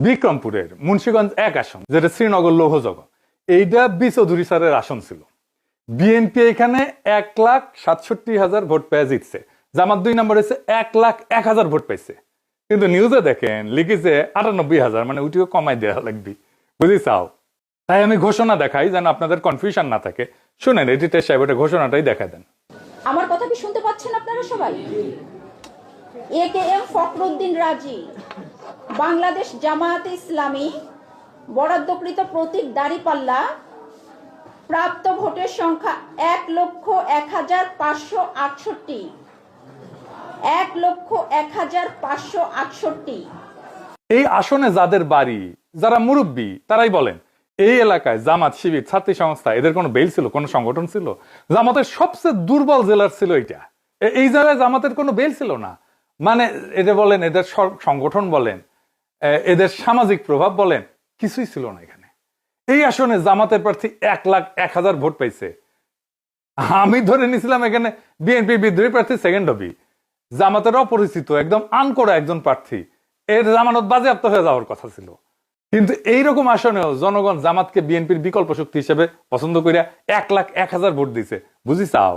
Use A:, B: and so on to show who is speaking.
A: বিক্রমপুরের মুন্সিগঞ্জ 1 আসন, যেটা শ্রীনগর লৌহজগ, এইটা বি চৌধুরী স্যারের আসন ছিল। বিএনপি এখানে 1,67,000 ভোট পেয়ে জিতছে। জামাত 2 নম্বর হয়েছে 1,01,000 ভোট পাইছে। কিন্তু নিউজে দেখেন লিখেছে 98,000, মানে ওইটিও কমাই দেওয়া লাগবে, বুঝি চাও। তাই আমি ঘোষণা দেখাই যেন আপনাদের কনফিউশন না থাকে। শুনেন, এডিটর সাহেব এটা ঘোষণাটাই দেখা দেন।
B: আমার কথা কি শুনতে পাচ্ছেন আপনারা সবাই? AKM ফখরুদ্দিন রাজি, বাংলাদেশ জামায়াতে ইসলামী, বরাদ্দকৃত প্রতীক দাঁড়িপাল্লা, প্রাপ্ত ভোটের সংখ্যা 1,01,568, 1,01,568।
A: এই আসনে যাদের বাড়ি, যারা মুরব্বী, তারাই বলেন এই এলাকায় জামাত, শিবির, ছাত্রী সংস্থা, এদের কোনো বেল ছিল, কোনো সংগঠন ছিল? জামাতের সবচেয়ে দুর্বল জেলার ছিল এটা। এই জায়গায় জামাতের কোনো বেল ছিল না। মানে এটা বলেন, এদের সংগঠন বলেন, এদের সামাজিক প্রভাব বলেন, কিছুই ছিল না এখানে। এই আসনে জামাতের প্রার্থী 1,01,000 ভোট পাইছে। আমি ধরে নিছিলাম এখানে বিএনপি বিদ্রোহী প্রার্থী সেকেন্ড হবে। জামাতের অপরিচিত একদম আনকোড়া একজন প্রার্থী, এর জামানত বাজেয়াপ্ত হয়ে যাওয়ার কথা ছিল। কিন্তু এইরকম আসনেও জনগণ জামাতকে বিএনপির বিকল্প শক্তি হিসেবে পছন্দ করিয়া 1,01,000 ভোট দিছে, বুঝি চাও।